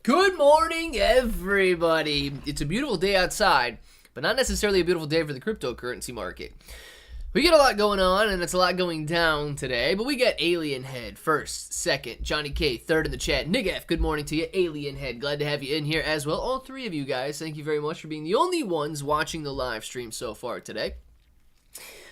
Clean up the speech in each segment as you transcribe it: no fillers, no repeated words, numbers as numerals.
Good morning, everybody. It's a beautiful day outside, but not necessarily a beautiful day for the cryptocurrency market. We got a lot going on, and it's a lot going down today, but we got Alien Head first, second, Johnny K, third in the chat, Nick F, good morning to you, Alien Head, glad to have you in here as well. All three of you guys, thank you very much for being the only ones watching the live stream so far today.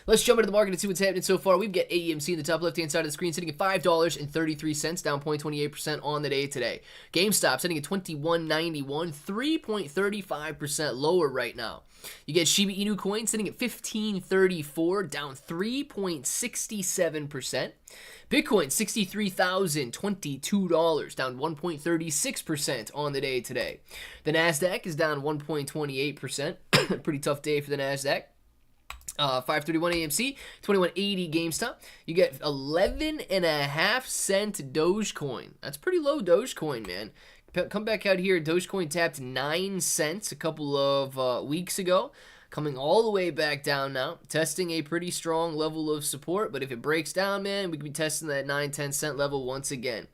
Let's jump into the market and see what's happening so far. We've got AMC in the top left-hand side of the screen sitting at $5.33, down 0.28% on the day today. GameStop sitting at $21.91, 3.35% lower right now. You get Shiba Inu Coin sitting at $15.34, down 3.67%. Bitcoin, $63,022, down 1.36% on the day today. The NASDAQ is down 1.28%. Pretty tough day for the NASDAQ. 531 AMC, 2180 GameStop. You get 11.5 cent Dogecoin. That's pretty low Dogecoin, man. Come back out here. Dogecoin tapped 9 cents a couple of weeks ago. Coming all the way back down now. Testing a pretty strong level of support. But if it breaks down, man, we could be testing that 9-10 cent level once again.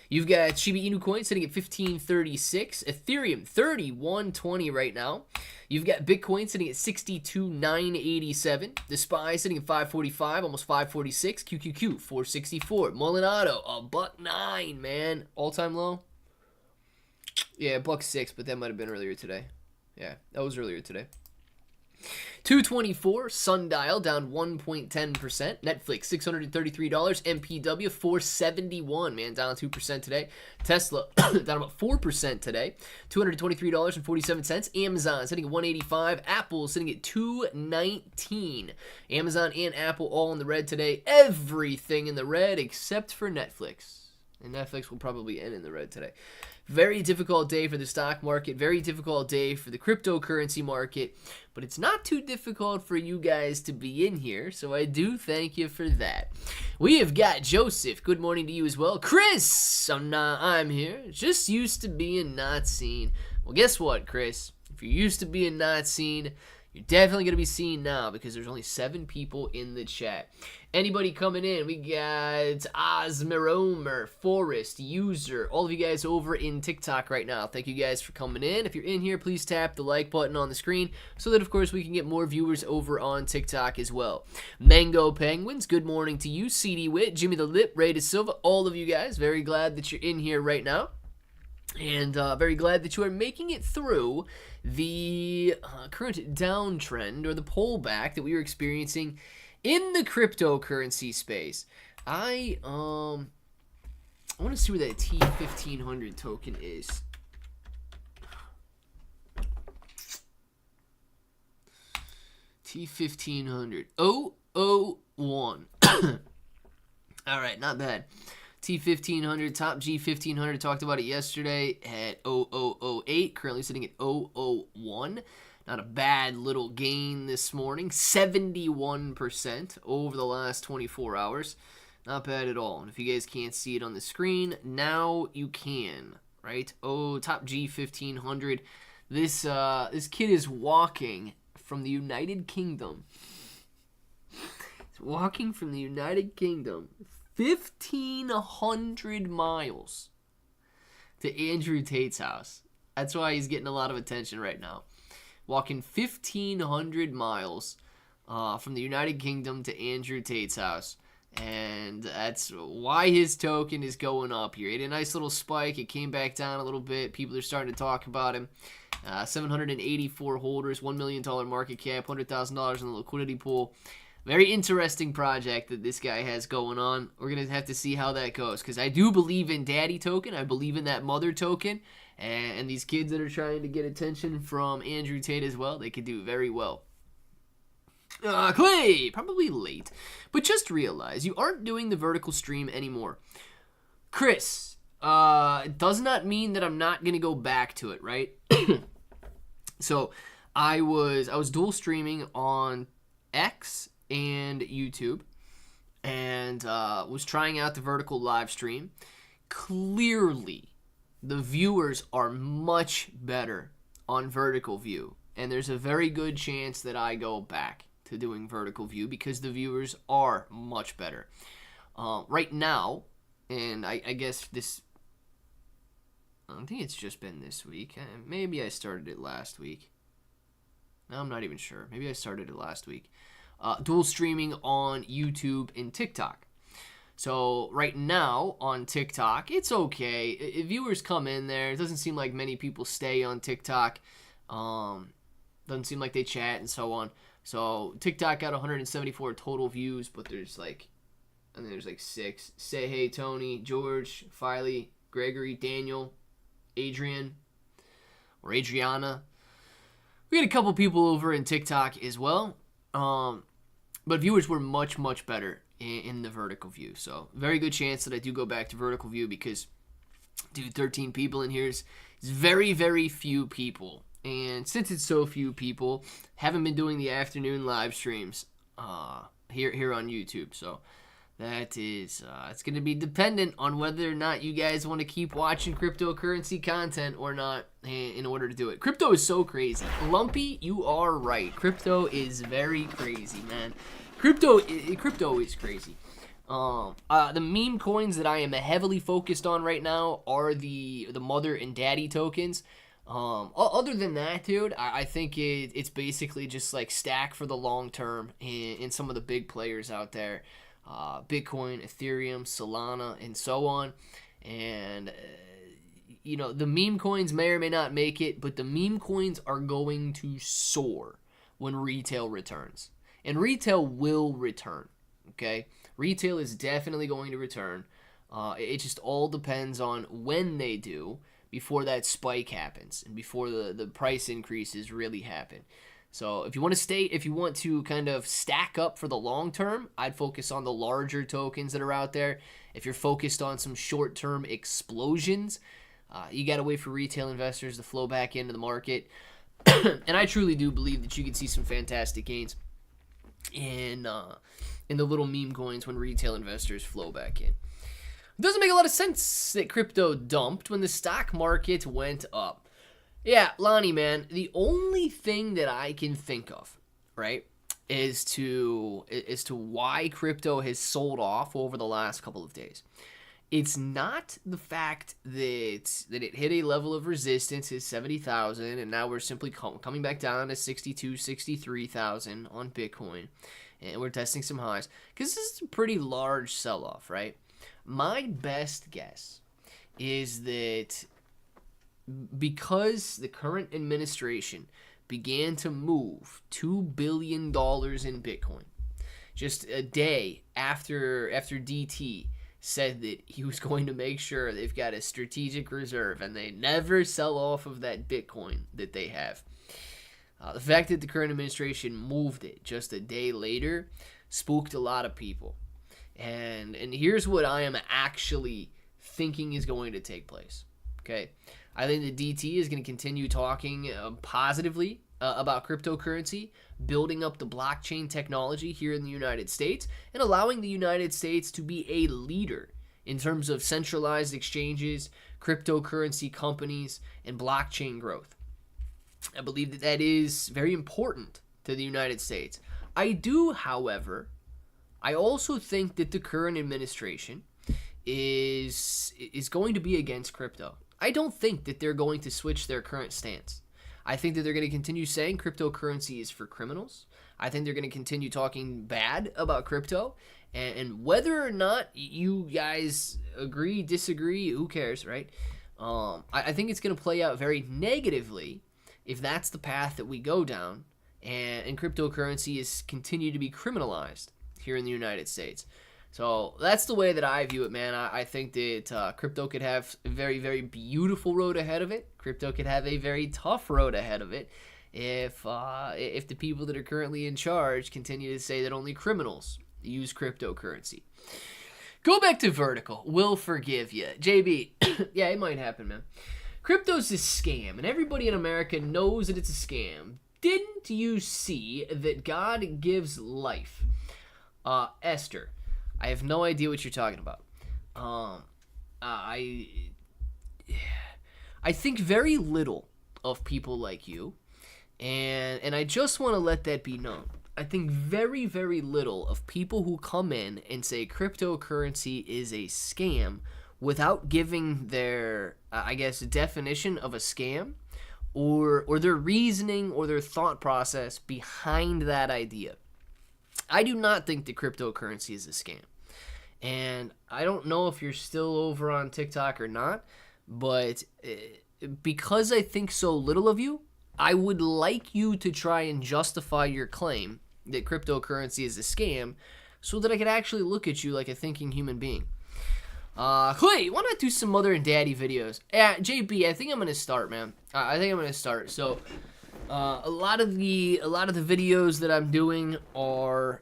You've got Shiba Inu Coin sitting at $15.36. Ethereum, $31.20 right now. You've got Bitcoin sitting at $62,987. The SPY sitting at $545, almost $546. QQQ, $464. Molinado, $1.09, man. All-time low? Yeah, $1.06, but that might have been earlier today. Yeah, that was earlier today. 224, Sundial down 1.10%, Netflix $633, MPW 471, man, down 2% today. Tesla down about 4% today, $223.47. Amazon sitting at 185, Apple sitting at 219. Amazon and Apple all in the red today. Everything in the red except for Netflix, and Netflix will probably end in the red today. Very difficult day for the stock market, very difficult day for the cryptocurrency market, but it's not too difficult for you guys to be in here, so I do thank you for that. We have got Joseph, good morning to you as well. Chris, I'm here, just used to being not seen. Well, guess what, Chris? If you're used to being not seen, you're definitely going to be seen now because there's only 7 people in the chat. Anybody coming in? We got Osmeromer, Forest, User, all of you guys over in TikTok right now. Thank you guys for coming in. If you're in here, please tap the like button on the screen so that, of course, we can get more viewers over on TikTok as well. Mango Penguins, good morning to you. CD Wit, Jimmy the Lip, Ray De Silva, all of you guys. Very glad that you're in here right now. And very glad that you are making it through the current downtrend or the pullback that we are experiencing in the cryptocurrency space. I want to see where that T1500 token is. T1500 001. All right, not bad. T1500, top G1500, talked about it yesterday at 0008, currently sitting at 001. Not a bad little gain this morning, 71% over the last 24 hours. Not bad at all. And if you guys can't see it on the screen, now you can, right? Oh, top G1500. This kid is walking from the United Kingdom. He's walking from the United Kingdom 1,500 miles to Andrew Tate's house. That's why he's getting a lot of attention right now. Walking 1,500 miles from the United Kingdom to Andrew Tate's house. And that's why his token is going up here. He had a nice little spike. It came back down a little bit. People are starting to talk about him. 784 holders, $1 million market cap, $100,000 in the liquidity pool. Very interesting project that this guy has going on. We're going to have to see how that goes. Because I do believe in Daddy token. I believe in that mother token. And these kids that are trying to get attention from Andrew Tate as well, they could do very well. Clay, probably late. But just realize you aren't doing the vertical stream anymore. Chris, it does not mean that I'm not going to go back to it, right? So I was dual streaming on X and YouTube, and was trying out the vertical live stream. Clearly, the viewers are much better on vertical view, and there's a very good chance that I go back to doing vertical view because the viewers are much better. Right now, and I guess this I think it's just been this week. Maybe I started it last week. No, I'm not even sure. Maybe I started it last week. Dual streaming on YouTube and TikTok. So right now on TikTok, it's okay. If viewers come in there, it doesn't seem like many people stay on TikTok. Doesn't seem like they chat and so on. So TikTok got 174 total views, but there's like, I think there's like 6. Say Hey Tony, George, Filey, Gregory, Daniel, Adrian, or Adriana. We had a couple people over in TikTok as well. But viewers were much, much better in the vertical view. So very good chance that I do go back to vertical view because, dude, 13 people in here is very, very few people. And since it's so few people, haven't been doing the afternoon live streams here on YouTube. So that is, it's going to be dependent on whether or not you guys want to keep watching cryptocurrency content or not in order to do it. Crypto is so crazy. Lumpy, you are right. Crypto is very crazy, man. Crypto is crazy. The meme coins that I am heavily focused on right now are the mother and daddy tokens. Other than that, dude, I think it's basically just like stack for the long term in some of the big players out there. Bitcoin, Ethereum, Solana, and so on. And, the meme coins may or may not make it, but the meme coins are going to soar when retail returns. And retail will return, okay? Retail is definitely going to return. It just all depends on when they do before that spike happens and before the price increases really happen. So if you want to kind of stack up for the long term, I'd focus on the larger tokens that are out there. If you're focused on some short-term explosions, you got to wait for retail investors to flow back into the market. And I truly do believe that you can see some fantastic gains in the little meme coins when retail investors flow back in. It doesn't make a lot of sense that crypto dumped when the stock market went up. Yeah, Lonnie, man, the only thing that I can think of, right, is to why crypto has sold off over the last couple of days. It's not the fact that it hit a level of resistance at 70,000, and now we're simply coming back down to 62, 63,000 on Bitcoin, and we're testing some highs, because this is a pretty large sell-off, right? My best guess is that because the current administration began to move $2 billion in Bitcoin just a day after DT said that he was going to make sure they've got a strategic reserve and they never sell off of that Bitcoin that they have. The fact that the current administration moved it just a day later spooked a lot of people. And here's what I am actually thinking is going to take place. Okay, I think the DT is going to continue talking positively about cryptocurrency, building up the blockchain technology here in the United States, and allowing the United States to be a leader in terms of centralized exchanges, cryptocurrency companies, and blockchain growth. I believe that is very important to the United States. I do, however, I also think that the current administration is going to be against crypto. I don't think that they're going to switch their current stance. I think that they're going to continue saying cryptocurrency is for criminals. I think they're going to continue talking bad about crypto. And whether or not you guys agree, disagree, who cares, right? I think it's going to play out very negatively if that's the path that we go down and cryptocurrency is continue to be criminalized here in the United States. So that's the way that I view it, man. I think that crypto could have a very, very beautiful road ahead of it. Crypto could have a very tough road ahead of it if the people that are currently in charge continue to say that only criminals use cryptocurrency. Go back to vertical. We'll forgive you. JB, yeah, it might happen, man. Crypto's a scam, and everybody in America knows that it's a scam. Didn't you see that God gives life? Esther, I have no idea what you're talking about. I think very little of people like you, and I just want to let that be known. I think very, very little of people who come in and say cryptocurrency is a scam without giving their, I guess, definition of a scam or their reasoning or their thought process behind that idea. I do not think that cryptocurrency is a scam. And I don't know if you're still over on TikTok or not, but because I think so little of you, I would like you to try and justify your claim that cryptocurrency is a scam so that I could actually look at you like a thinking human being. Clay, why not do some mother and daddy videos? JB, I think I'm gonna start, man. I think I'm gonna start. So, a lot of the videos that I'm doing are,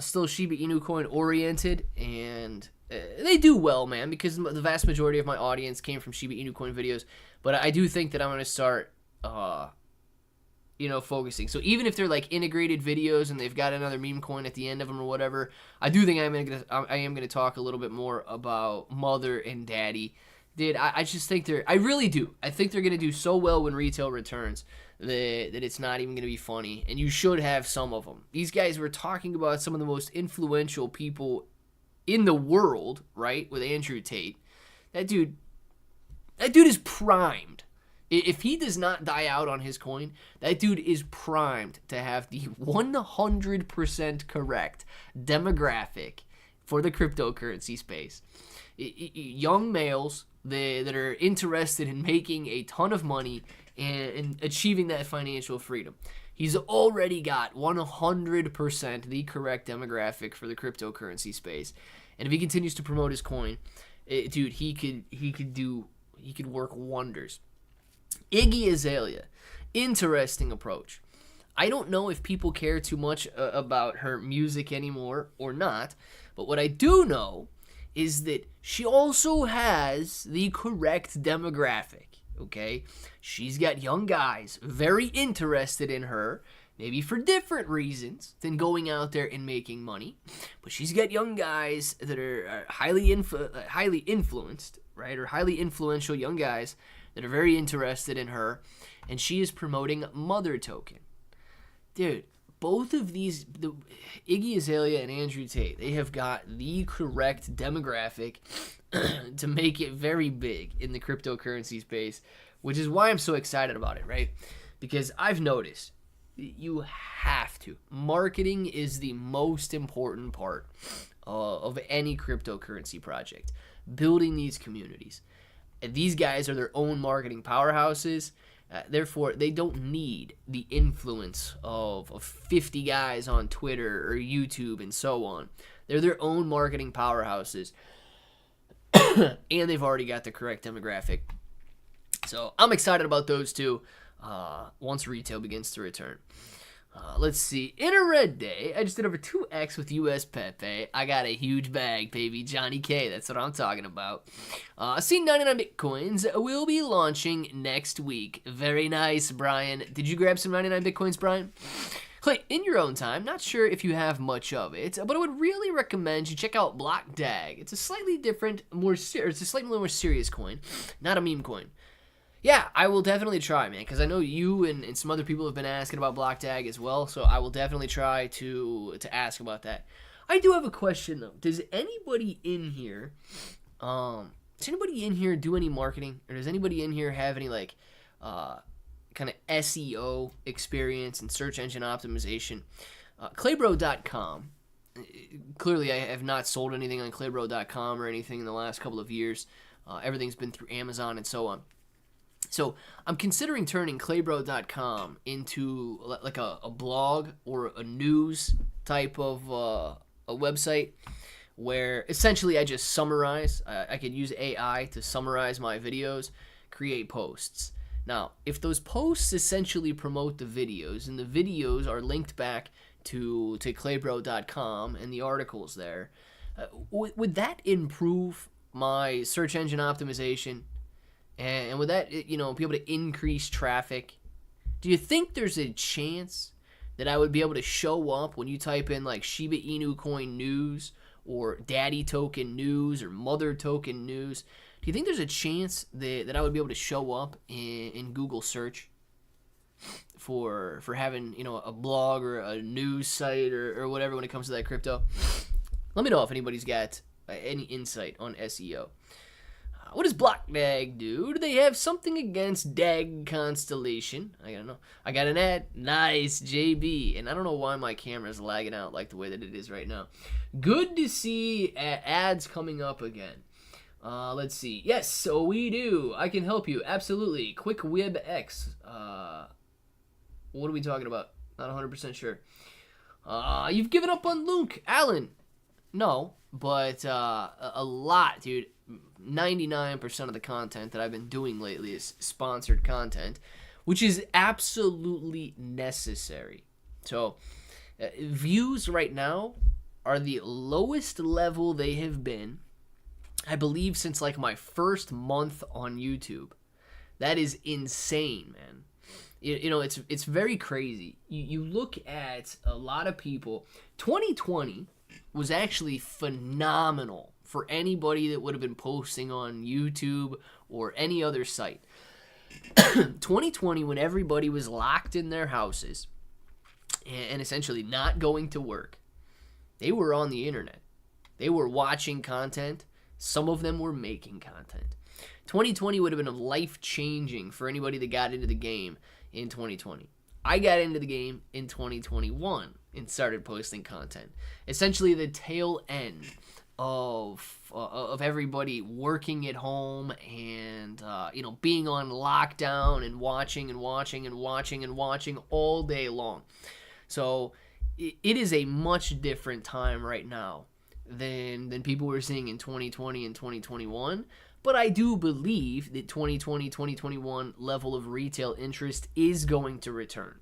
still Shiba Inu Coin oriented, and they do well, man, because the vast majority of my audience came from Shiba Inu Coin videos. But I do think that I'm gonna start, focusing. So even if they're like integrated videos and they've got another meme coin at the end of them or whatever, I do think I am gonna talk a little bit more about mother and daddy. Dude, I just think I really do. I think they're gonna do so well when retail returns that it's not even gonna be funny. And you should have some of them. These guys were talking about some of the most influential people in the world, right? With Andrew Tate. That dude is primed. If he does not die out on his coin, that dude is primed to have the 100% correct demographic for the cryptocurrency space. Young males that are interested in making a ton of money and achieving that financial freedom. He's already got 100% the correct demographic for the cryptocurrency space. And if he continues to promote his coin, dude, he could work wonders. Iggy Azalea, interesting approach. I don't know if people care too much about her music anymore or not, but what I do know is that she also has the correct demographic, okay? She's got young guys very interested in her, maybe for different reasons than going out there and making money, but she's got young guys that are highly influenced, right, or highly influential young guys that are very interested in her, and she is promoting Mother Token. Dude, both of these, Iggy Azalea and Andrew Tate, they have got the correct demographic to make it very big in the cryptocurrency space, which is why I'm so excited about it, right? Because I've noticed you have to. Marketing is the most important part of any cryptocurrency project. Building these communities. These guys are their own marketing powerhouses. Therefore, they don't need the influence of 50 guys on Twitter or YouTube and so on. They're their own marketing powerhouses. And they've already got the correct demographic. So I'm excited about those two once retail begins to return. Let's see. In a red day, I just did over 2x with US Pepe. I got a huge bag, baby. Johnny K, that's what I'm talking about. C99 Bitcoins will be launching next week. Very nice, Brian. Did you grab some 99 Bitcoins, Brian? Clay, in your own time, not sure if you have much of it, but I would really recommend you check out Block Dag. It's a slightly different, it's a slightly more serious coin, not a meme coin. Yeah, I will definitely try, man, because I know you and some other people have been asking about Block Tag as well, so I will definitely try to ask about that. I do have a question, though. Does anybody in here do any marketing, or does anybody in here have any, like, kind of SEO experience and search engine optimization? Claybro.com. Clearly, I have not sold anything on Claybro.com or anything in the last couple of years. Everything's been through Amazon and so on. So I'm considering turning Claybro.com into like a blog or a news type of a website where essentially I just summarize. I could use AI to summarize my videos, create posts. Now, if those posts essentially promote the videos and the videos are linked back to Claybro.com and the articles there, would that improve my search engine optimization? And would that, be able to increase traffic? Do you think there's a chance that I would be able to show up when you type in like Shiba Inu Coin News or Daddy Token News or Mother Token News? Do you think there's a chance that I would be able to show up in Google search for having, a blog or a news site or whatever when it comes to that crypto? Let me know if anybody's got any insight on SEO. What does Block Dag do? Do they have something against Dag Constellation? I don't know. I got an ad. Nice, JB. And I don't know why my camera's lagging out like the way that it is right now. Good to see ads coming up again. Let's see. Yes, so we do. I can help you. Absolutely. Quick Web X. What are we talking about? Not 100% sure. You've given up on Luke. Alan. No, but a lot, dude. 99% of the content that I've been doing lately is sponsored content, which is absolutely necessary. So, views right now are the lowest level they have been, I believe, since like my first month on YouTube. That is insane, man. You know, it's very crazy. You look at a lot of people. 2020 was actually phenomenal for anybody that would have been posting on YouTube or any other site. 2020, when everybody was locked in their houses and essentially not going to work, they were on the internet. They were watching content. Some of them were making content. 2020 would have been life-changing for anybody that got into the game in 2020. I got into the game in 2021 and started posting content. Essentially the tail end of everybody working at home and being on lockdown and watching all day long. So it is a much different time right now than people were seeing in 2020 and 2021. But I do believe that 2020, 2021 level of retail interest is going to return.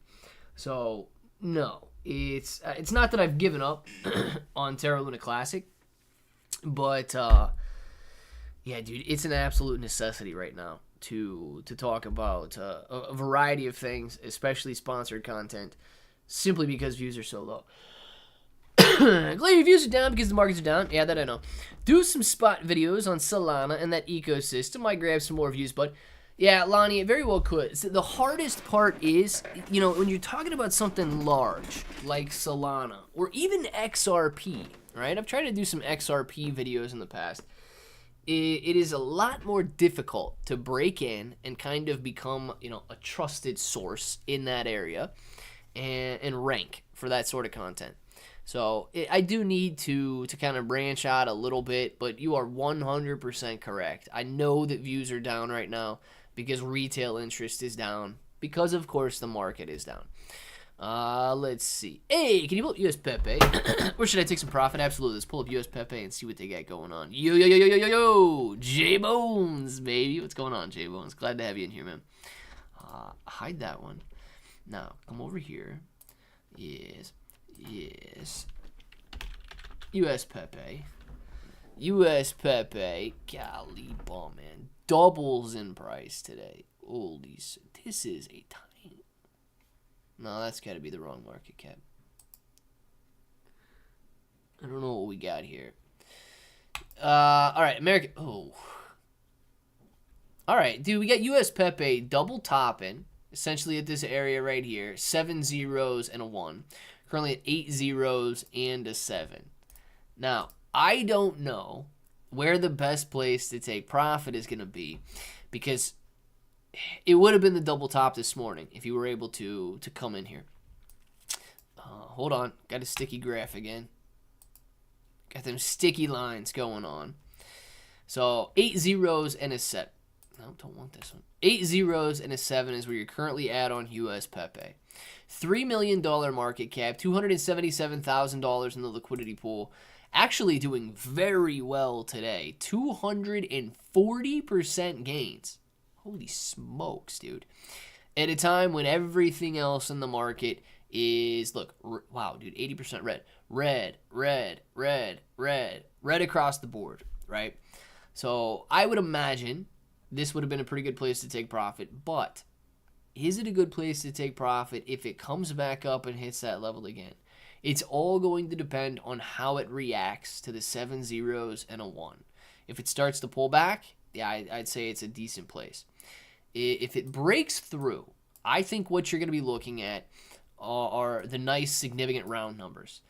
So no, it's not that I've given up on Terra Luna Classic. But, yeah, dude, it's an absolute necessity right now to talk about a variety of things, especially sponsored content, simply because views are so low. Glad your views are down because the markets are down. Yeah, that I know. Do some spot videos on Solana and that ecosystem. Might grab some more views, but yeah, Lonnie, it very well could. So the hardest part is, when you're talking about something large like Solana or even XRP, right? I've tried to do some XRP videos in the past. It is a lot more difficult to break in and kind of become, a trusted source in that area and rank for that sort of content. So I do need to kind of branch out a little bit, but you are 100% correct. I know that views are down right now because retail interest is down because, of course, the market is down. Let's see. Hey, can you pull up US Pepe? Or should I take some profit? Absolutely. Let's pull up US Pepe and see what they got going on. Yo. J-Bones, baby. What's going on, J-Bones? Glad to have you in here, man. Hide that one. Now, come over here. Yes. US Pepe. Golly ball, man. Doubles in price today. Holy, this is a tiny. No, that's got to be the wrong market cap. I don't know what we got here. All right, American. Oh. All right, dude, we got US Pepe double topping, essentially at this area right here. 7 zeros and a 1. Currently at 8 zeros and a 7. Now, I don't know where the best place to take profit is going to be, because it would have been the double top this morning if you were able to come in here. Hold on. Got a sticky graph again. Got them sticky lines going on. So 8 zeros and a 7. No, don't want this one. 8 zeros and a 7 is where you're currently at on US Pepe. $3 million market cap, $277,000 in the liquidity pool. Actually doing very well today. 240% gains. Holy smokes, dude. At a time when everything else in the market is, look, wow, dude, 80% red. Red across the board, right? So I would imagine this would have been a pretty good place to take profit, but is it a good place to take profit if it comes back up and hits that level again? It's all going to depend on how it reacts to the 7 zeros and a 1. If it starts to pull back, yeah, I'd say it's a decent place. If it breaks through, I think what you're going to be looking at are the nice significant round numbers.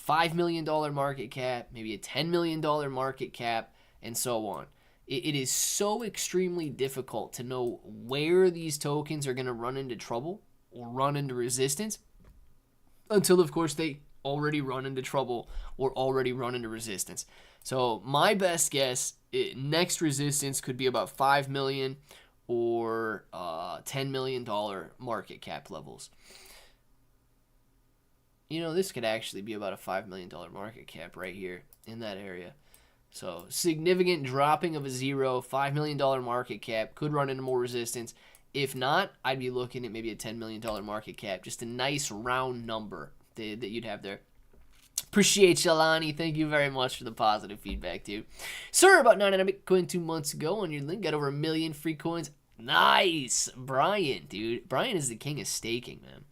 $5 million market cap, maybe a $10 million market cap, and so on. It is so extremely difficult to know where these tokens are going to run into trouble or run into resistance until, of course, they already run into trouble or already run into resistance. So my best guess, next resistance could be about $5 million or $10 million market cap levels. You know, this could actually be about a $5 million market cap right here in that area. So significant dropping of a zero, $5 million market cap, could run into more resistance. If not, I'd be looking at maybe a $10 million market cap. Just a nice round number that you'd have there. Appreciate Shalani. Thank you very much for the positive feedback, dude. Sir, about 99 Bitcoin 2 months ago on your link, got over 1 million free coins. Nice. Brian, dude. Brian is the king of staking, man.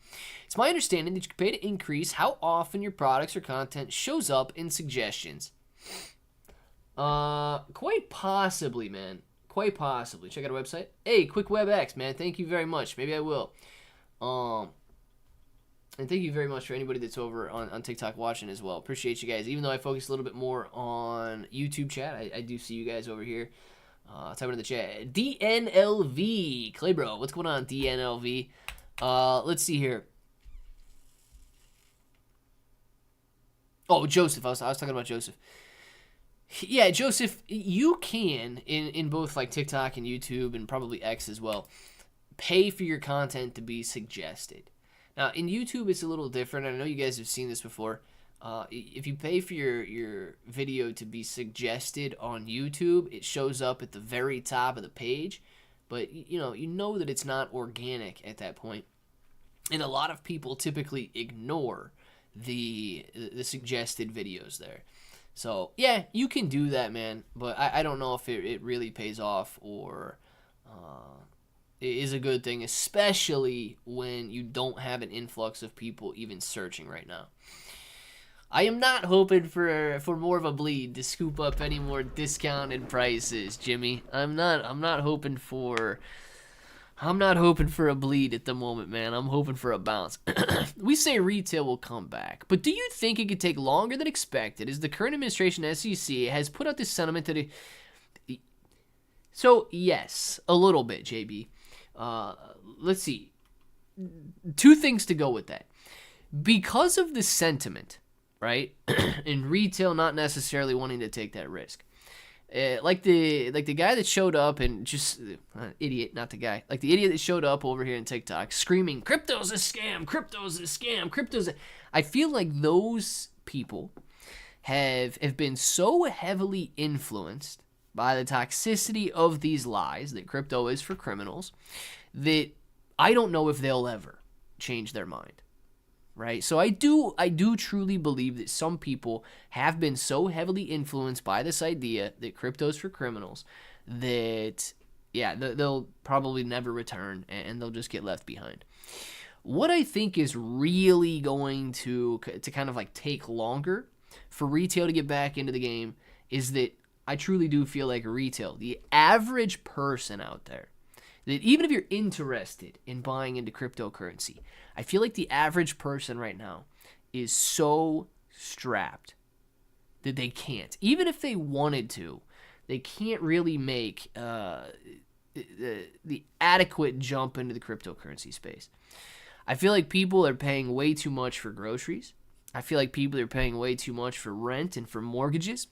It's my understanding that you can pay to increase how often your products or content shows up in suggestions. Quite possibly, man. Quite possibly. Check out our website. Hey, QuickWebX, man. Thank you very much. Maybe I will. And thank you very much for anybody that's over on TikTok watching as well. Appreciate you guys. Even though I focus a little bit more on YouTube chat, I do see you guys over here. Type in the chat. DNLV. Claybro, what's going on, DNLV? Let's see here. Oh, Joseph. I was talking about Joseph. Yeah, Joseph, you can, in both like TikTok and YouTube and probably X as well, pay for your content to be suggested. Now, in YouTube, it's a little different. I know you guys have seen this before. If you pay for your video to be suggested on YouTube, it shows up at the very top of the page. But, you know that it's not organic at that point. And a lot of people typically ignore the suggested videos there. So, yeah, you can do that, man. But I don't know if it really pays off or it is a good thing, especially when you don't have an influx of people even searching right now. I am not hoping for more of a bleed to scoop up any more discounted prices, Jimmy. I'm not hoping for a bleed at the moment, man. I'm hoping for a bounce. We say retail will come back, but do you think it could take longer than expected as the current administration SEC has put out this sentiment that So, yes, a little bit, JB. Let's see. 2 things to go with that. Because of the sentiment, right? In retail not necessarily wanting to take that risk. Like the guy that showed up and just idiot, not the guy. Like the idiot that showed up over here in TikTok screaming, "Crypto's a scam, crypto's a scam, crypto's a..." I feel like those people have been so heavily influenced by the toxicity of these lies that crypto is for criminals that I don't know if they'll ever change their mind. Right? So I do truly believe that some people have been so heavily influenced by this idea that crypto's for criminals that, yeah, they'll probably never return and they'll just get left behind. What I think is really going to kind of like take longer for retail to get back into the game is that I truly do feel like retail, the average person out there, that even if you're interested in buying into cryptocurrency, I feel like the average person right now is so strapped that they can't. Even if they wanted to, they can't really make the adequate jump into the cryptocurrency space. I feel like people are paying way too much for groceries. I feel like people are paying way too much for rent and for mortgages.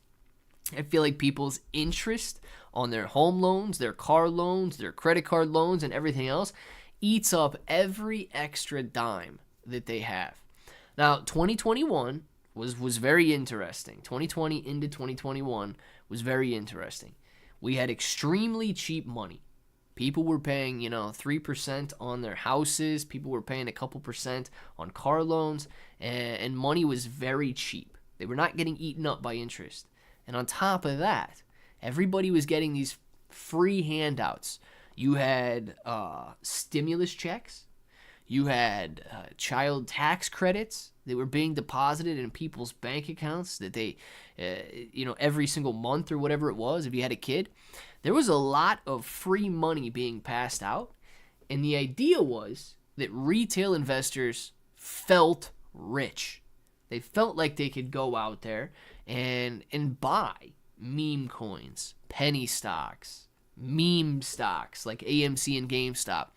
I feel like people's interest on their home loans, their car loans, their credit card loans, and everything else eats up every extra dime that they have. Now, 2021 was very interesting. 2020 into 2021 was very interesting. We had extremely cheap money. People were paying, 3% on their houses. People were paying a couple percent on car loans, and money was very cheap. They were not getting eaten up by interest. And on top of that, everybody was getting these free handouts. You had stimulus checks. You had child tax credits that were being deposited in people's bank accounts that they, every single month or whatever it was, if you had a kid. There was a lot of free money being passed out. And the idea was that retail investors felt rich. They felt like they could go out there and buy meme coins, penny stocks, meme stocks like AMC and GameStop.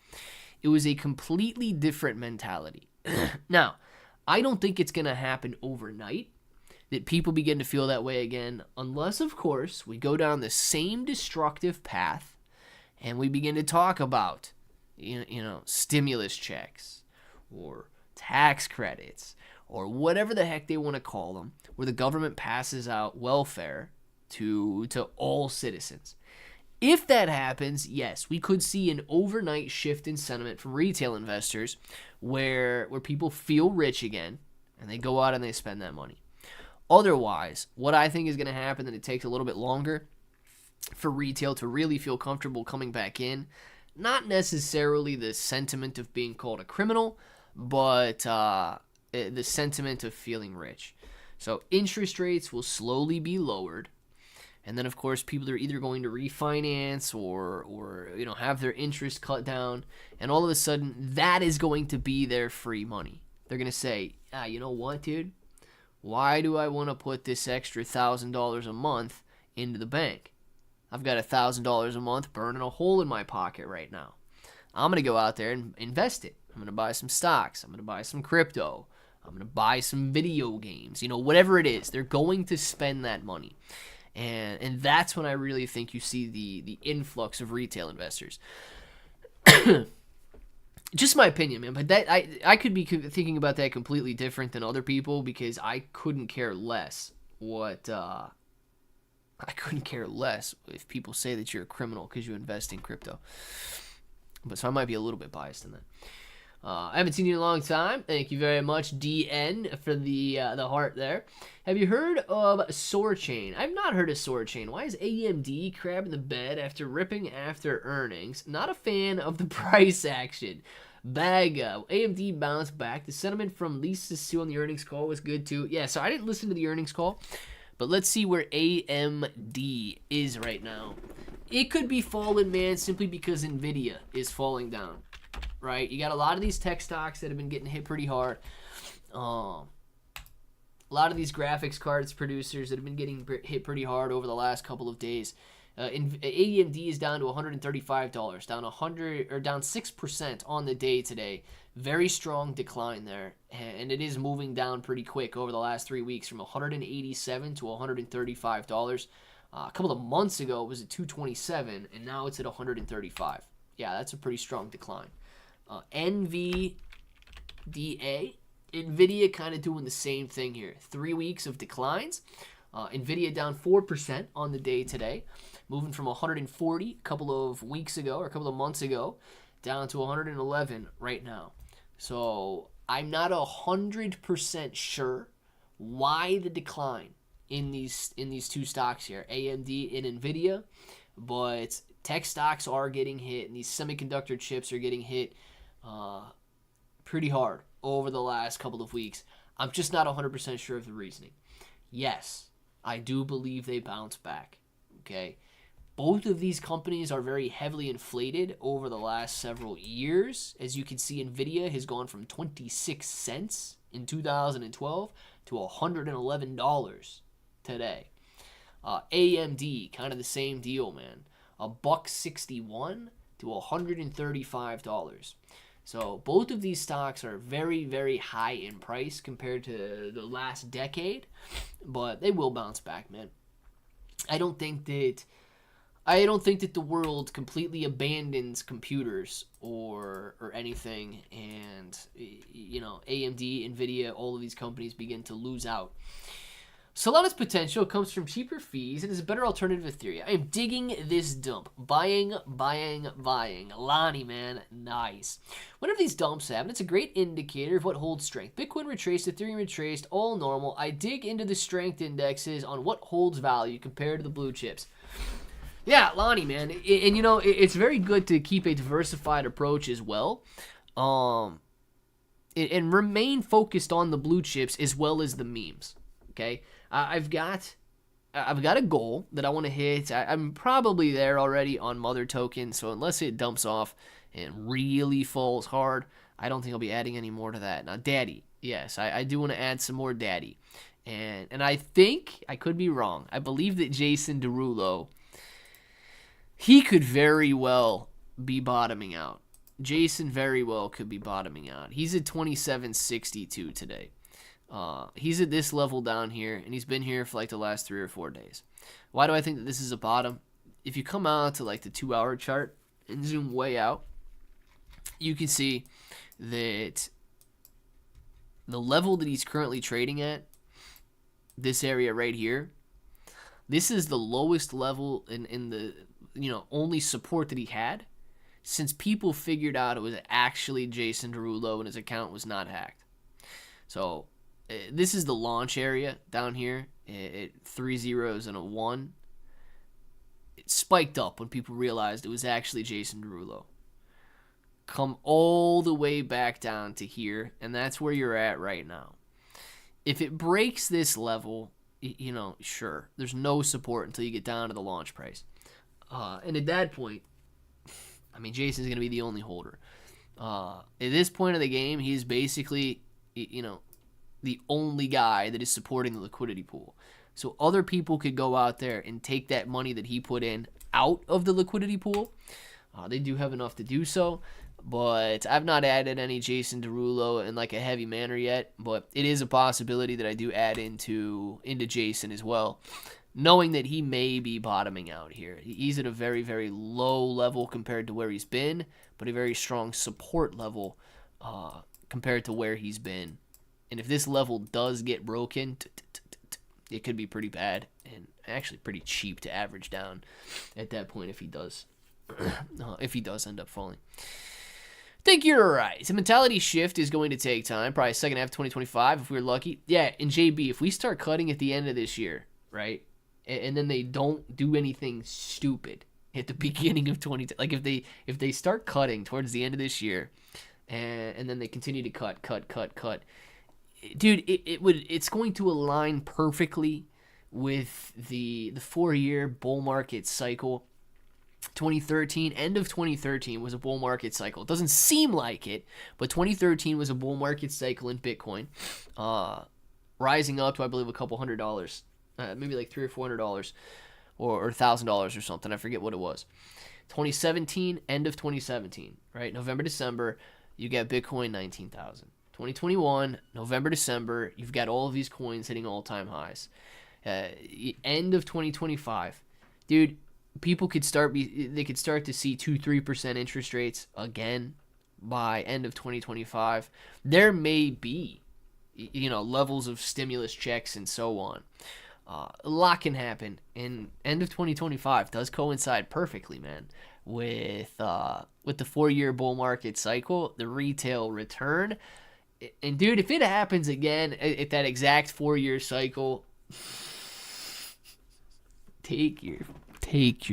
It was a completely different mentality. Now, I don't think it's going to happen overnight that people begin to feel that way again, unless, of course, we go down the same destructive path and we begin to talk about, stimulus checks or tax credits or whatever the heck they want to call them, where the government passes out welfare to all citizens. If that happens, yes, we could see an overnight shift in sentiment from retail investors where people feel rich again and they go out and they spend that money. Otherwise, what I think is going to happen, that it takes a little bit longer for retail to really feel comfortable coming back in. Not necessarily the sentiment of being called a criminal, but the sentiment of feeling rich. So interest rates will slowly be lowered. And then, of course, people are either going to refinance or have their interest cut down. And all of a sudden, that is going to be their free money. They're going to say, you know what, dude? Why do I want to put this extra $1,000 a month into the bank? I've got $1,000 a month burning a hole in my pocket right now. I'm going to go out there and invest it. I'm going to buy some stocks. I'm going to buy some crypto. I'm going to buy some video games. Whatever it is, they're going to spend that money. And that's when I really think you see the influx of retail investors. Just my opinion, man. But that I could be thinking about that completely different than other people, because I couldn't care less I couldn't care less if people say that you're a criminal because you invest in crypto. But so I might be a little bit biased in that. I haven't seen you in a long time. Thank you very much, DN, for the heart there. Have you heard of SoarChain? I've not heard of SoarChain. Why is AMD crabbing the bed after ripping after earnings? Not a fan of the price action. AMD bounced back. The sentiment from Lisa Su on the earnings call was good too. Yeah, so I didn't listen to the earnings call, but let's see where AMD is right now. It could be falling, man, simply because NVIDIA is falling down. Right, you got a lot of these tech stocks that have been getting hit pretty hard. A lot of these graphics cards producers that have been getting hit pretty hard over the last couple of days. AMD is down to $135, down 6% on the day today. Very strong decline there, and it is moving down pretty quick over the last 3 weeks from $187 to $135. A couple of months ago, it was at $227, and now it's at $135. Yeah, that's a pretty strong decline. NVDA, NVIDIA kind of doing the same thing here. 3 weeks of declines. NVIDIA down 4% on the day today, moving from 140 a couple of weeks ago or a couple of months ago down to 111 right now. So I'm not 100% sure why the decline in these two stocks here, AMD and NVIDIA, but tech stocks are getting hit, and these semiconductor chips are getting hit pretty hard over the last couple of weeks. I'm just not 100% sure of the reasoning. Yes, I do believe they bounce back. Okay, both of these companies are very heavily inflated over the last several years. As you can see, NVIDIA has gone from 26 cents in 2012 to $111 today. AMD, kind of the same deal, man. $1.61 to $135. So both of these stocks are very, very high in price compared to the last decade, but they will bounce back, man. I don't think that the world completely abandons computers or anything, and AMD, NVIDIA, all of these companies begin to lose out. Solana's potential comes from cheaper fees and is a better alternative to Ethereum. I am digging this dump. Buying. Lonnie, man, nice. Whenever these dumps happen, it's a great indicator of what holds strength. Bitcoin retraced, Ethereum retraced, all normal. I dig into the strength indexes on what holds value compared to the blue chips. Yeah, Lonnie, man. And it's very good to keep a diversified approach as well. And remain focused on the blue chips as well as the memes. Okay? I've got a goal that I want to hit. I'm probably there already on Mother Token, so unless it dumps off and really falls hard, I don't think I'll be adding any more to that. Now, Daddy. Yes, I do want to add some more Daddy. And I think, I could be wrong, I believe that Jason Derulo, he could very well be bottoming out. Jason very well could be bottoming out. He's at 27.62 today. He's at this level down here, and he's been here for like the last 3 or 4 days. Why do I think that this is a bottom? If you come out to like the 2-hour chart and zoom way out, you can see that the level that he's currently trading at, this area right here, this is the lowest level in the, only support that he had since people figured out it was actually Jason Derulo and his account was not hacked. So this is the launch area down here at 3 zeros and a 1. It spiked up when people realized it was actually Jason Derulo. Come all the way back down to here, and that's where you're at right now. If it breaks this level, sure, there's no support until you get down to the launch price. And at that point, Jason's going to be the only holder. At this point of the game, he's basically, the only guy that is supporting the liquidity pool. So other people could go out there and take that money that he put in out of the liquidity pool. They do have enough to do so. But I've not added any Jason Derulo in like a heavy manner yet. But it is a possibility that I do add into Jason as well, knowing that he may be bottoming out here. He's at a very, very low level compared to where he's been, but a very strong support level compared to where he's been. And if this level does get broken, it could be pretty bad and actually pretty cheap to average down at that point if he does end up falling. I think you're right. The mentality shift is going to take time, probably second half of 2025 if we're lucky. Yeah, and JB, if we start cutting at the end of this year, right, and then they don't do anything stupid at the beginning of 20, like if they start cutting towards the end of this year, and then they continue to cut, dude, it's going to align perfectly with the 4-year bull market cycle. 2013, end of 2013 was a bull market cycle. It doesn't seem like it, but 2013 was a bull market cycle in Bitcoin, rising up to I believe a couple $100, maybe like $300 or $400, or $1,000 or something. I forget what it was. 2017, end of 2017, right? November, December, you get Bitcoin 19,000. 2021, November, December, you've got all of these coins hitting all-time highs. End of 2025, dude. People could start to see 2-3% interest rates again by end of 2025. There may be, levels of stimulus checks and so on. A lot can happen, and end of 2025 does coincide perfectly, man, with the 4-year bull market cycle, the retail return. And dude, if it happens again at that exact 4-year cycle, take your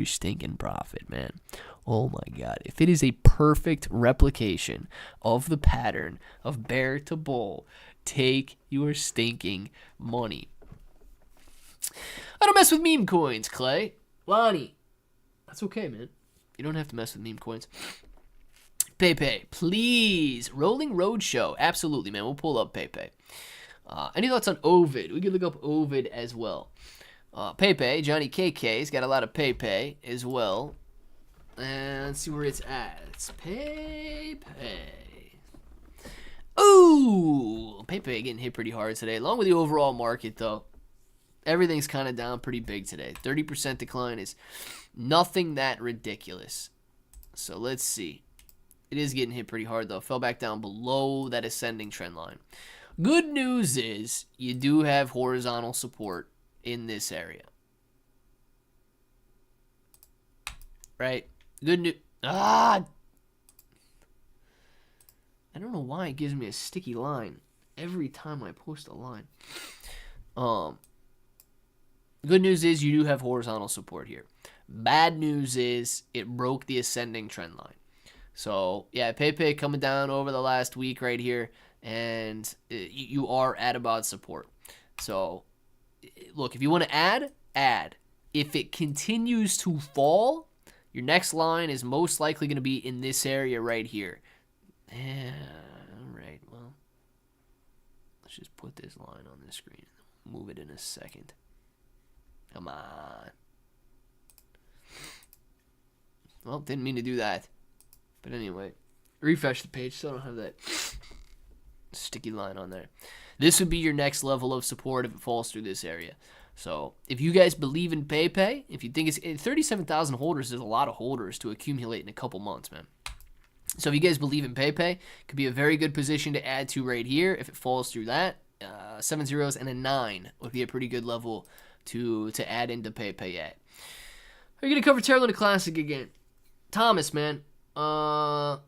stinking profit, man. Oh my God. If it is a perfect replication of the pattern of bear to bull, take your stinking money. I don't mess with meme coins, Clay. Lonnie. That's okay, man. You don't have to mess with meme coins. Pepe, please. Rolling Roadshow. Absolutely, man. We'll pull up Pepe. Any thoughts on Ovid? We could look up Ovid as well. Pepe, Johnny KK's got a lot of Pepe as well. And let's see where it's at. It's Pepe. Ooh! Pepe getting hit pretty hard today. Along with the overall market, though, everything's kind of down pretty big today. 30% decline is nothing that ridiculous. So let's see. It is getting hit pretty hard, though. Fell back down below that ascending trend line. Good news is you do have horizontal support in this area. Right? Good news. I don't know why it gives me a sticky line every time I post a line. Good news is you do have horizontal support here. Bad news is it broke the ascending trend line. So, yeah, Pepe coming down over the last week right here, and you are at about support. So, look, if you want to add. If it continues to fall, your next line is most likely going to be in this area right here. Let's just put this line on the screen. Move it in a second. Come on. Well, didn't mean to do that. But anyway, refresh the page so I don't have that sticky line on there. This would be your next level of support if it falls through this area. So if you guys believe in Pepe, if you think it's 37,000 holders, is a lot of holders to accumulate in a couple months, man. So if you guys believe in Pepe, it could be a very good position to add to right here. If it falls through that, 7 zeros and a 9 would be a pretty good level to add into Pepe at. Are you going to cover Terra Luna Classic again? Thomas, man. Let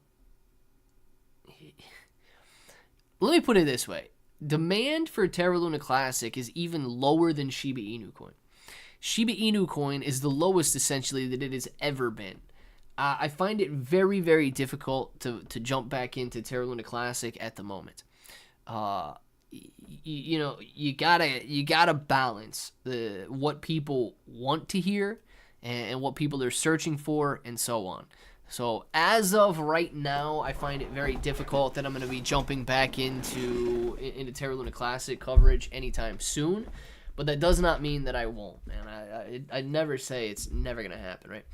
me put it this way. Demand for Terra Luna Classic is even lower than Shiba Inu Coin. Shiba Inu Coin is the lowest, essentially, that it has ever been. I find it very, very difficult to jump back into Terra Luna Classic at the moment. You know, you gotta balance what people want to hear and what people are searching for and so on. So as of right now, I find it very difficult that I'm going to be jumping back into Terra Luna Classic coverage anytime soon. But that does not mean that I won't, man. I never say it's never going to happen, right?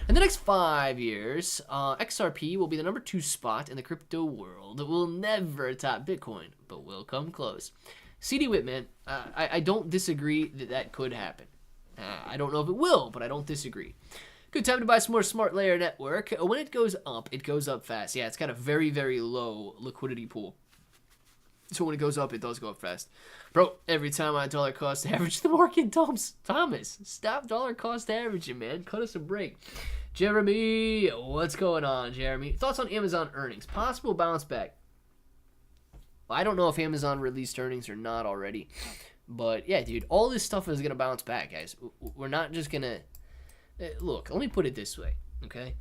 In the next 5 years, XRP will be the number 2 spot in the crypto world. It will never top Bitcoin, but will come close. CD Whitman, I don't disagree that could happen. I don't know if it will, but I don't disagree. Good time to buy some more Smart Layer Network. When it goes up fast. Yeah, it's got a very, very low liquidity pool. So when it goes up, it does go up fast. Bro, every time I dollar cost average, the market dumps. Thomas, stop dollar cost averaging, man. Cut us a break. Jeremy, what's going on, Jeremy? Thoughts on Amazon earnings? Possible bounce back. Well, I don't know if Amazon released earnings or not already. But yeah, dude, all this stuff is going to bounce back, guys. We're not just going to... Look, let me put it this way, okay?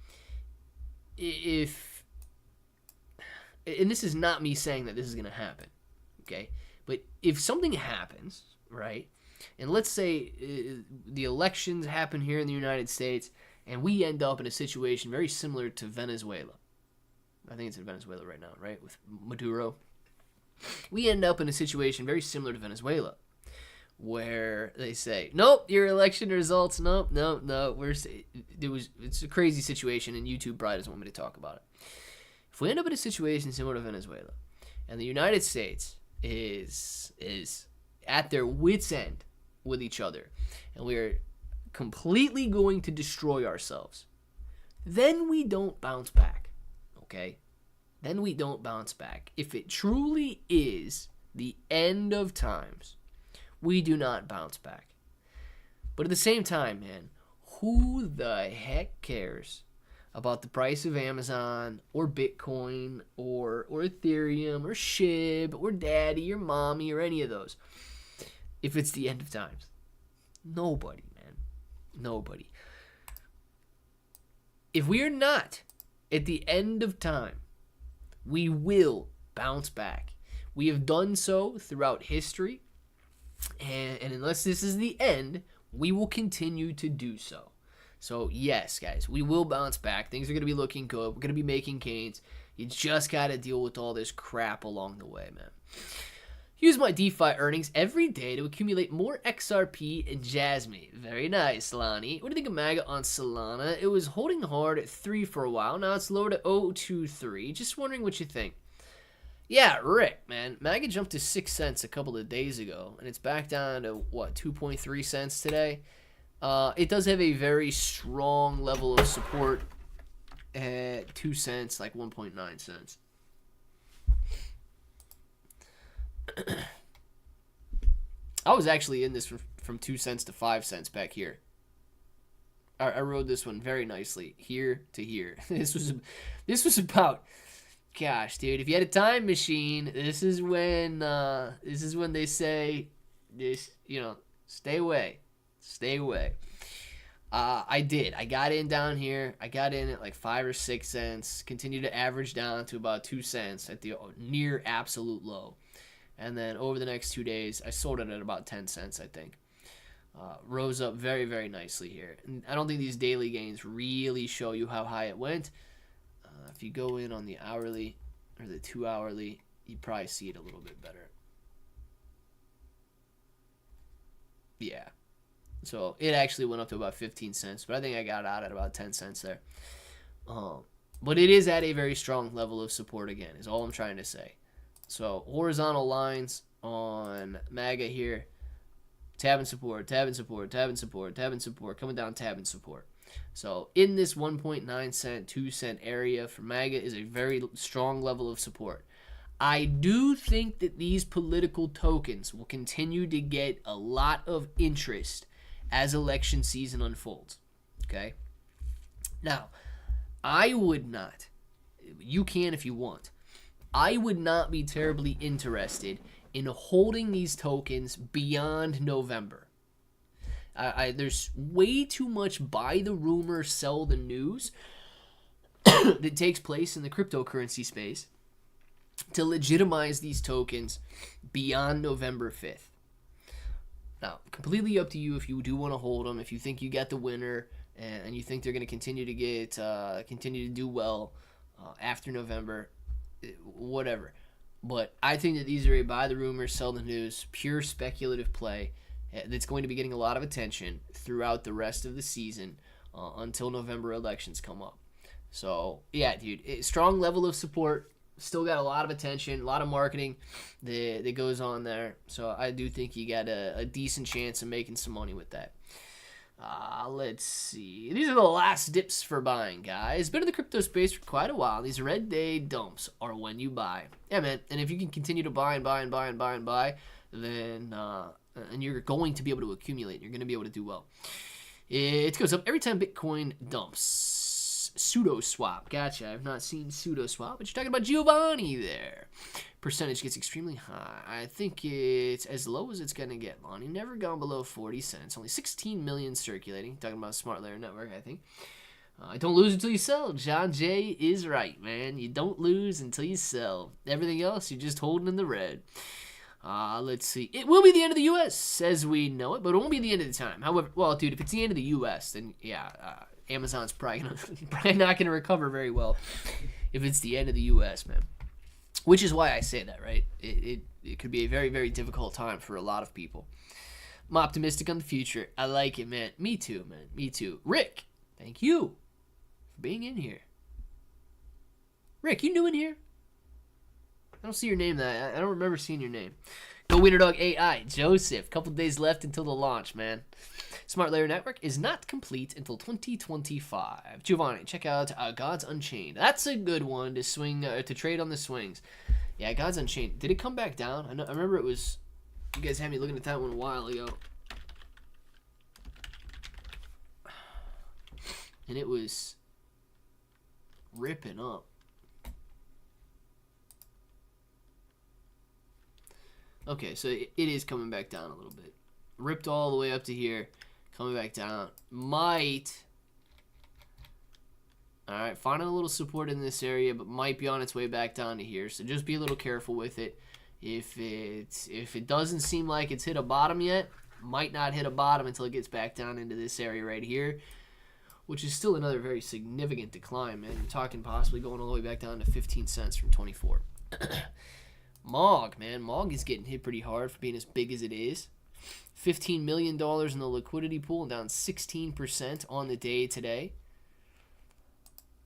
And this is not me saying that this is going to happen, okay? But if something happens, right, and let's say the elections happen here in the United States, and we end up in a situation very similar to Venezuela. I think it's in Venezuela right now, right, with Maduro. We end up in a situation very similar to Venezuela, where they say, nope, your election results, nope, it's a crazy situation, and YouTube probably doesn't want me to talk about it. If we end up in a situation similar to Venezuela, and the United States is at their wits' end with each other, and we are completely going to destroy ourselves, then we don't bounce back, okay? Then we don't bounce back. If it truly is the end of times, we do not bounce back. But at the same time, man, who the heck cares about the price of Amazon or Bitcoin or Ethereum or SHIB or Daddy or Mommy or any of those if it's the end of times? Nobody, man. Nobody. If we are not at the end of time, we will bounce back. We have done so throughout history. And unless this is the end, we will continue to do so. So, yes, guys, we will bounce back. Things are going to be looking good. We're going to be making gains. You just got to deal with all this crap along the way, man. Use my DeFi earnings every day to accumulate more XRP and Jasmine. Very nice, Lonnie. What do you think of MAGA on Solana? It was holding hard at 3 for a while. Now it's lower to 0.23. Just wondering what you think. Yeah, Rick, man. MAGA jumped to 6 cents a couple of days ago, and it's back down to, 2.3 cents today? It does have a very strong level of support at 2 cents, like 1.9 cents. I was actually in this from 2 cents to 5 cents back here. I rode this one very nicely, here to here. This was about... Gosh, dude, if you had a time machine, this is when they say this, stay away. Stay away. I did. I got in down here. I got in at like 5 or 6 cents. Continued to average down to about 2 cents at the near absolute low. And then over the next 2 days, I sold it at about 10 cents, I think. Rose up very, very nicely here. And I don't think these daily gains really show you how high it went. If you go in on the hourly or the 2 hourly, you probably see it a little bit better. Yeah. So it actually went up to about 15 cents, but I think I got out at about 10 cents there. But it is at a very strong level of support again, is all I'm trying to say. So horizontal lines on MAGA here. Tab and support, tab and support, tab and support, tab and support, coming down tab and support. So in this 1.9 cent, 2 cent area for MAGA is a very strong level of support. I do think that these political tokens will continue to get a lot of interest as election season unfolds. Okay? Now, I would not, you can if you want, I would not be terribly interested in holding these tokens beyond November. There's way too much buy the rumor, sell the news that takes place in the cryptocurrency space to legitimize these tokens beyond November 5th. Now, completely up to you if you do want to hold them, if you think you got the winner and you think they're going to continue to do well after November, whatever. But I think that these are a buy the rumors, sell the news, pure speculative play that's going to be getting a lot of attention throughout the rest of the season until November elections come up. So, yeah, dude, strong level of support. Still got a lot of attention, a lot of marketing that goes on there. So I do think you got a decent chance of making some money with that. Let's see. These are the last dips for buying, guys. Been in the crypto space for quite a while. These red day dumps are when you buy. Yeah, man. And if you can continue to buy and buy and buy and buy and buy, then and you're going to be able to accumulate. You're going to be able to do well. It goes up every time Bitcoin dumps. Pseudo swap. Gotcha. I've not seen pseudo swap, but you're talking about Giovanni there. Percentage gets extremely high. I think it's as low as it's going to get, Lonnie. Never gone below 40 cents. Only 16 million circulating. Talking about Smart Layer Network, I think. Don't lose until you sell. John Jay is right, man. You don't lose until you sell. Everything else, you're just holding in the red. Let's see. It will be the end of the U.S. as we know it, but it won't be the end of the time. However, well, dude, if it's the end of the U.S., then, yeah, Amazon's probably not going to recover very well if it's the end of the U.S., man. Which is why I say that, right? It could be a very, very difficult time for a lot of people. I'm optimistic on the future. I like it, man. Me too, man. Me too. Rick, thank you for being in here. Rick, you new in here? I don't see your name. I don't remember seeing your name. Go Winnerdog AI. Joseph. Couple days left until the launch, man. Smart Layer Network is not complete until 2025. Giovanni, check out Gods Unchained. That's a good one to swing to trade on the swings. Yeah, Gods Unchained. Did it come back down? I remember it was. You guys had me looking at that one a while ago, and it was ripping up. Okay, so it is coming back down a little bit. Ripped all the way up to here. Coming back down. Might. Alright, finding a little support in this area, but might be on its way back down to here. So just be a little careful with it. If it doesn't seem like it's hit a bottom yet, might not hit a bottom until it gets back down into this area right here. Which is still another very significant decline, man. You're talking possibly going all the way back down to 15 cents from 24. Mog, man. Mog is getting hit pretty hard for being as big as it is. $15 million in the liquidity pool, down 16% on the day today.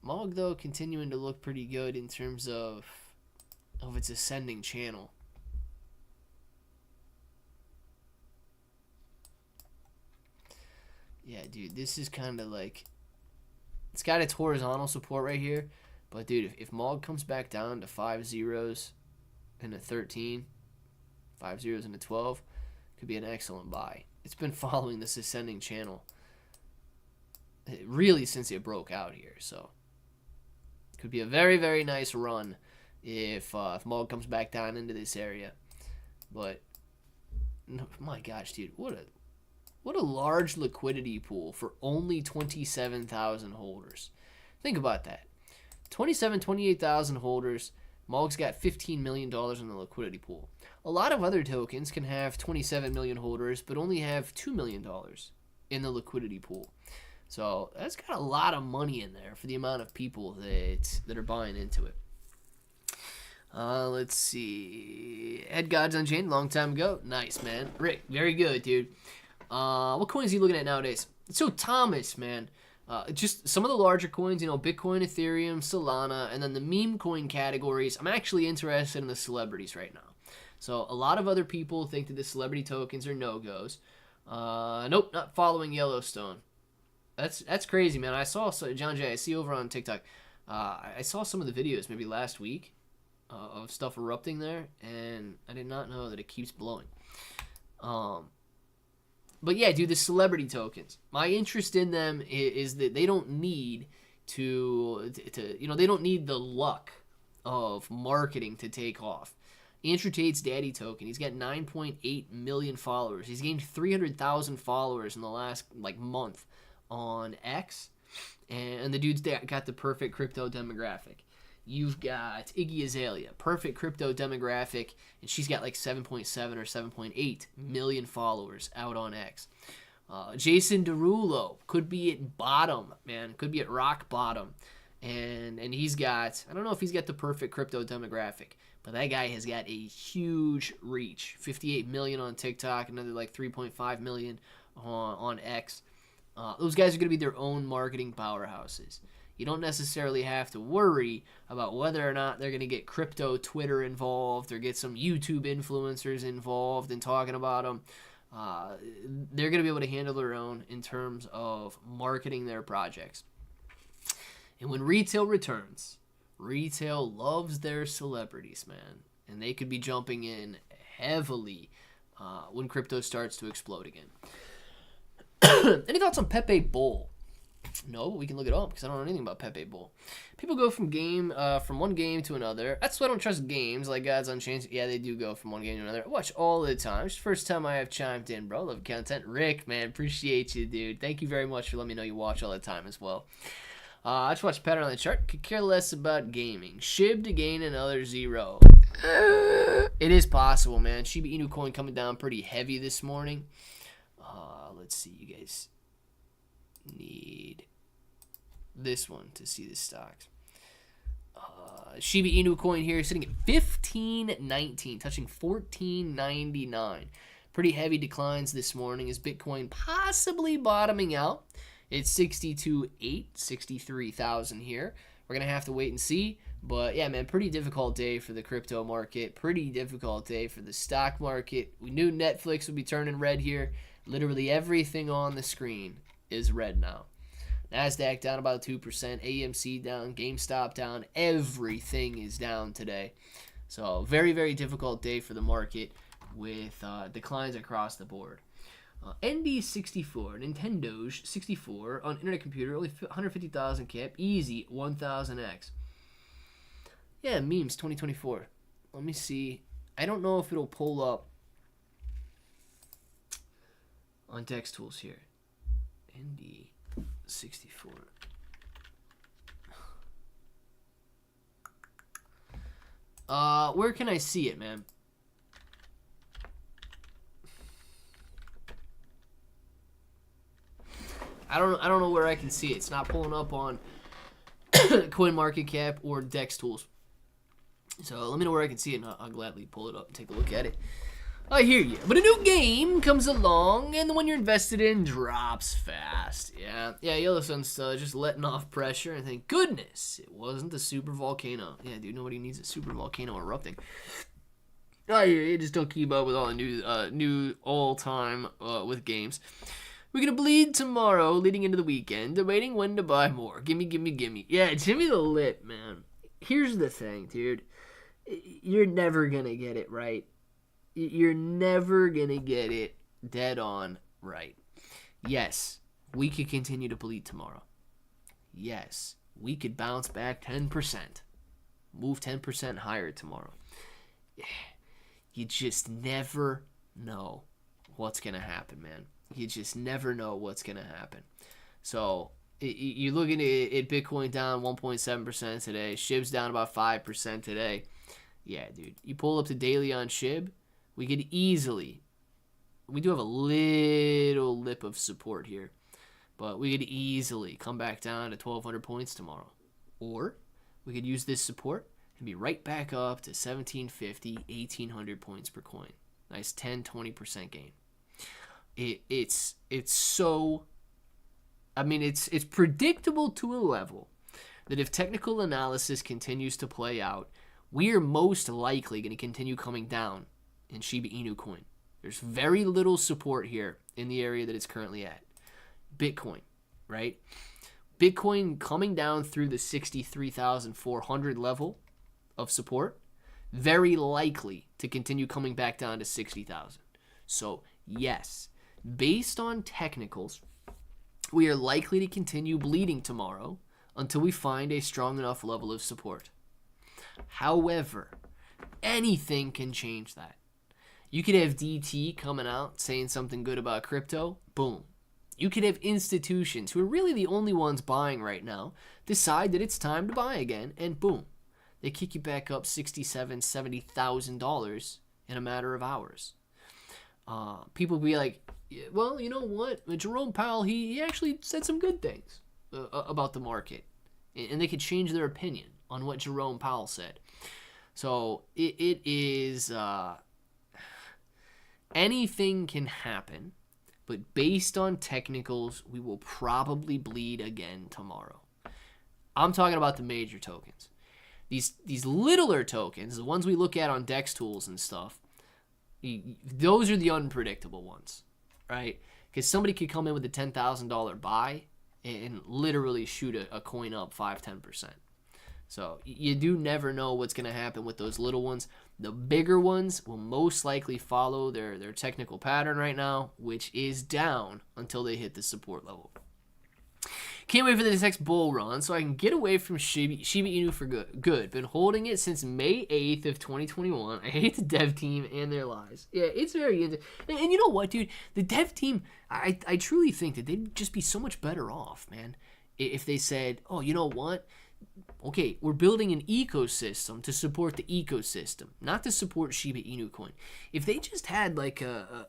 Mog, though, continuing to look pretty good in terms of its ascending channel. Yeah, dude, this is kind of like... It's got its horizontal support right here. But, dude, if Mog comes back down to 5 zeros and a 13, 5 zeros and a 12... could be an excellent buy. It's been following this ascending channel really since it broke out here, so could be a very, very nice run if Mog comes back down into this area. But no, my gosh, dude, what a large liquidity pool for only 27,000 holders. Think about that. 28,000 holders. Mog's got $15 million in the liquidity pool. A lot of other tokens can have 27 million holders, but only have $2 million in the liquidity pool. So that's got a lot of money in there for the amount of people that are buying into it. Let's see. Ed Gods Unchained, long time ago. Nice, man. Rick, very good, dude. What coins are you looking at nowadays? So Thomas, man. Just some of the larger coins, Bitcoin, Ethereum, Solana, and then the meme coin categories. I'm actually interested in the celebrities right now. So a lot of other people think that the celebrity tokens are no-goes. Nope, not following Yellowstone. That's crazy, man. I saw John Jay. I see over on TikTok. I saw some of the videos maybe last week of stuff erupting there, and I did not know that it keeps blowing. But yeah, dude, the celebrity tokens. My interest in them is that they don't need to they don't need the luck of marketing to take off. Andrew Tate's daddy token, he's got 9.8 million followers. He's gained 300,000 followers in the last month on X, and the dude's got the perfect crypto demographic. You've got Iggy Azalea, perfect crypto demographic, and she's got 7.7 or 7.8 million followers out on X. Jason Derulo could be at bottom, man. Could be at rock bottom. And he's got, I don't know if he's got the perfect crypto demographic, but that guy has got a huge reach. 58 million on TikTok, another 3.5 million on X. Those guys are going to be their own marketing powerhouses. You don't necessarily have to worry about whether or not they're going to get crypto Twitter involved or get some YouTube influencers involved in talking about them. They're going to be able to handle their own in terms of marketing their projects. And when retail returns, retail loves their celebrities, man. And they could be jumping in heavily when crypto starts to explode again. Any thoughts on Pepe Bull? No, but we can look it up because I don't know anything about Pepe Bull. People go from one game to another. That's why I don't trust games like Gods Unchained. Yeah, they do go from one game to another. I watch all the time. It's the first time I have chimed in, bro. Love content. Rick, man, appreciate you, dude. Thank you very much for letting me know you watch all the time as well. I just watched pattern on the chart. Could care less about gaming. SHIB to gain another 0. It is possible, man. Shiba Inu Coin coming down pretty heavy this morning. Let's see, you guys need this one to see the stocks. Shiba Inu Coin here sitting at 15.19, touching 14.99. Pretty heavy declines this morning as Bitcoin possibly bottoming out. It's 63,000 here. We're going to have to wait and see. But yeah, man, pretty difficult day for the crypto market. Pretty difficult day for the stock market. We knew Netflix would be turning red here. Literally everything on the screen is red now. NASDAQ down about 2%. AMC down. GameStop down. Everything is down today. So very, very difficult day for the market with declines across the board. ND64, Nintendo's 64 on internet computer, only 150,000 cap, easy 1,000x. Yeah, memes 2024. Let me see. I don't know if it'll pull up on Dex Tools here. ND64. Where can I see it, man? I don't know where I can see it. It's not pulling up on CoinMarketCap or Dex Tools. So let me know where I can see it, and I'll gladly pull it up and take a look at it. I hear you. But a new game comes along, and the one you're invested in drops fast. Yeah, Yellowstone's just letting off pressure, and thank goodness it wasn't the super volcano. Yeah, dude, nobody needs a super volcano erupting. I hear you. Just don't keep up with all the new all-time with games. We're going to bleed tomorrow leading into the weekend, debating when to buy more. Gimme. Yeah, Jimmy the Lip, man. Here's the thing, dude. You're never going to get it right. You're never going to get it dead on right. Yes, we could continue to bleed tomorrow. Yes, we could bounce back 10%. Move 10% higher tomorrow. You just never know what's going to happen, man. You just never know what's going to happen. So you're looking at Bitcoin down 1.7% today. SHIB's down about 5% today. Yeah, dude. You pull up the daily on SHIB, we do have a little lip of support here, but we could easily come back down to 1,200 points tomorrow. Or we could use this support and be right back up to 1,750, 1,800 points per coin. Nice 10, 20% gain. It's so, I mean, it's predictable to a level that if technical analysis continues to play out, we are most likely going to continue coming down in Shiba Inu coin. There's very little support here in the area that it's currently at. Bitcoin, right? Bitcoin coming down through the 63,400 level of support, very likely to continue coming back down to 60,000. So, yes, based on technicals, we are likely to continue bleeding tomorrow until we find a strong enough level of support. However, anything can change that. You could have DT coming out saying something good about crypto, boom. You could have institutions who are really the only ones buying right now decide that it's time to buy again, and boom, they kick you back up $67,000, $70,000 in a matter of hours. People be like, well, you know what? Jerome Powell, he actually said some good things about the market, and they could change their opinion on what Jerome Powell said. So it is anything can happen, but based on technicals, we will probably bleed again tomorrow. I'm talking about the major tokens. These littler tokens, the ones we look at on DEX tools and stuff, those are the unpredictable ones, right? Because somebody could come in with a $10,000 buy and literally shoot a coin up 5-10%. So you do never know what's going to happen with those little ones. The bigger ones will most likely follow their technical pattern right now, which is down until they hit the support level. Can't wait for this next bull run so I can get away from Shiba Inu for good. Been holding it since May 8th of 2021. I hate the dev team and their lies. Yeah, it's very interesting. And you know what, dude? The dev team, I truly think that they'd just be so much better off, man, if they said, oh, you know what? Okay, we're building an ecosystem to support the ecosystem, not to support Shiba Inu coin. If they just had like a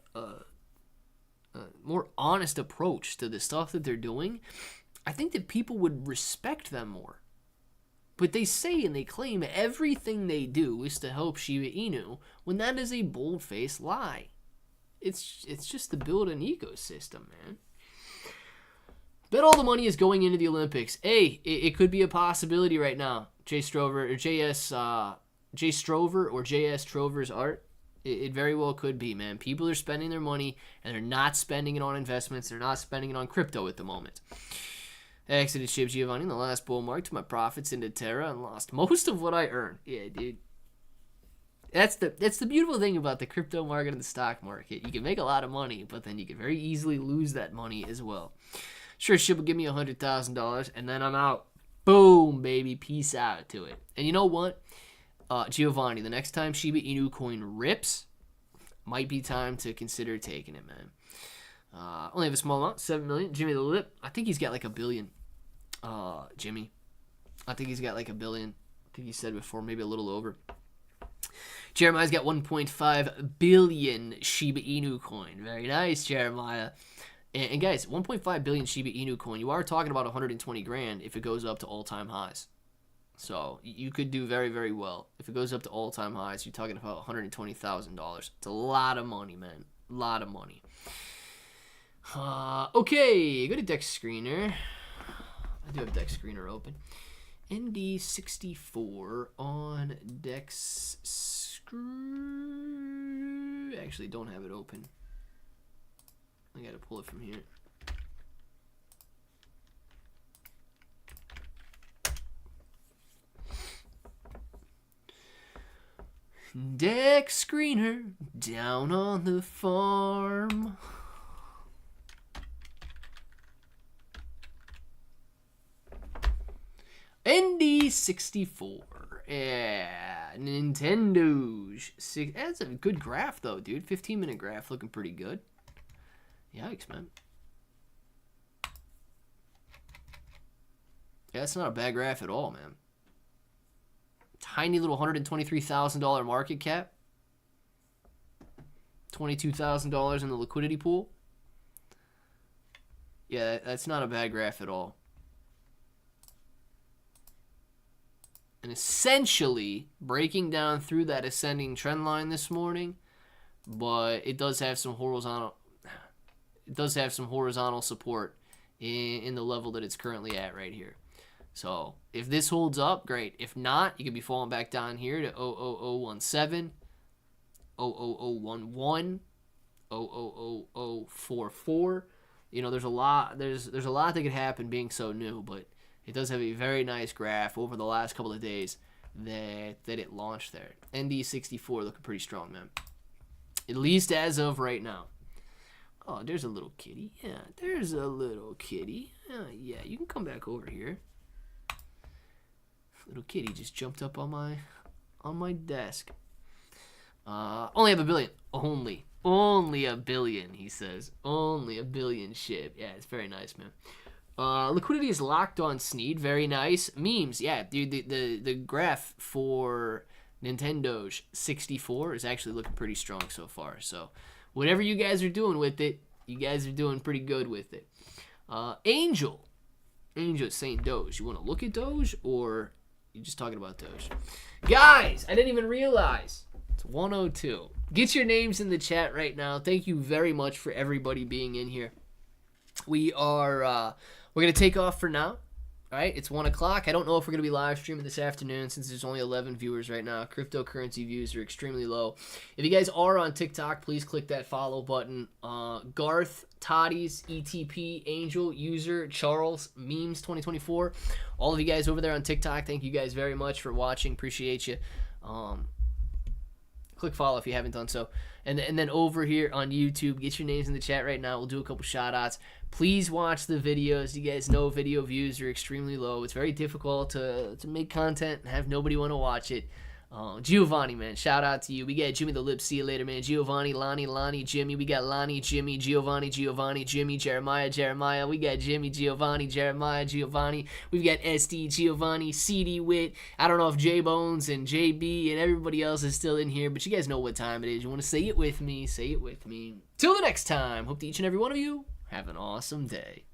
more honest approach to the stuff that they're doing, I think that people would respect them more. But they say and they claim everything they do is to help Shiba Inu, when that is a bold-faced lie. It's just to build an ecosystem, man. Bet all the money is going into the Olympics. Hey, it could be a possibility right now. Jay Strover or JS Trover's art. It very well could be, man. People are spending their money, and they're not spending it on investments. They're not spending it on crypto at the moment. I exited SHIB Giovanni in the last bull market, my profits into Terra, and lost most of what I earned. Yeah, dude. That's the beautiful thing about the crypto market and the stock market. You can make a lot of money, but then you can very easily lose that money as well. Sure, SHIB will give me $100,000, and then I'm out. Boom, baby. Peace out to it. And you know what? Giovanni, the next time Shiba Inu coin rips, might be time to consider taking it, man. Only have a small amount, 7 million. Jimmy the Lip, I think he's got like $1 billion. Jimmy, I think he's got like $1 billion. I think he said before, maybe a little over. Jeremiah's got 1.5 billion Shiba Inu coin. Very nice, Jeremiah. And guys, 1.5 billion Shiba Inu coin. You are talking about 120 grand if it goes up to all-time highs. So you could do very, very well. If it goes up to all-time highs, you're talking about $120,000. It's a lot of money, man. A lot of money. Okay, go to Dex Screener. I do have Dex Screener open. ND64 on Dex Screener. Actually, don't have it open. I gotta pull it from here. Dex Screener down on the farm. ND64. Yeah, Nintendo's. That's a good graph, though, dude. 15-minute graph looking pretty good. Yikes, man. Yeah, that's not a bad graph at all, man. Tiny little $123,000 market cap. $22,000 in the liquidity pool. Yeah, that's not a bad graph at all. And essentially breaking down through that ascending trend line this morning, but it does have some horizontal. it does have some horizontal support in the level that it's currently at right here. So if this holds up, great. If not, you could be falling back down here to 00017, 00011, 00044. You know, there's a lot that could happen being so new, but it does have a very nice graph over the last couple of days that it launched there. ND64 looking pretty strong, man. At least as of right now. Oh, there's a little kitty. Yeah, there's a little kitty. Yeah, you can come back over here. Little kitty just jumped up on my desk. Only have a billion. Only a billion, he says. Only a billion SHIB. Yeah, it's very nice, man. Liquidity is locked on Sneed. Very nice. Memes. Yeah, dude, the graph for Nintendo's 64 is actually looking pretty strong so far. So whatever you guys are doing with it, you guys are doing pretty good with it. Angel saying Doge. You want to look at Doge, or you just talking about Doge? Guys, I didn't even realize. It's 102. Get your names in the chat right now. Thank you very much for everybody being in here. We're going to take off for now. All right, it's 1 o'clock. I don't know if we're going to be live streaming this afternoon since there's only 11 viewers right now. Cryptocurrency views are extremely low. If you guys are on TikTok, please click that follow button. Garth, Toddy's, ETP, Angel, User, Charles, Memes 2024. All of you guys over there on TikTok, thank you guys very much for watching. Appreciate you. Click follow if you haven't done so. And then over here on YouTube, get your names in the chat right now. We'll do a couple shout-outs. Please watch the videos. You guys know video views are extremely low. It's very difficult to make content and have nobody want to watch it. Giovanni, man, shout out to you. We got Jimmy the Lip. See you later, man. Giovanni, Lonnie, Jimmy. We got Lonnie, Jimmy, Giovanni, Jimmy, Jeremiah. We got Jimmy, Giovanni, Jeremiah, Giovanni. We've got SD, Giovanni, CD Wit. I don't know if J Bones and JB and everybody else is still in here, but you guys know what time it is. You want to say it with me? Say it with me. Till the next time. Hope that each and every one of you have an awesome day.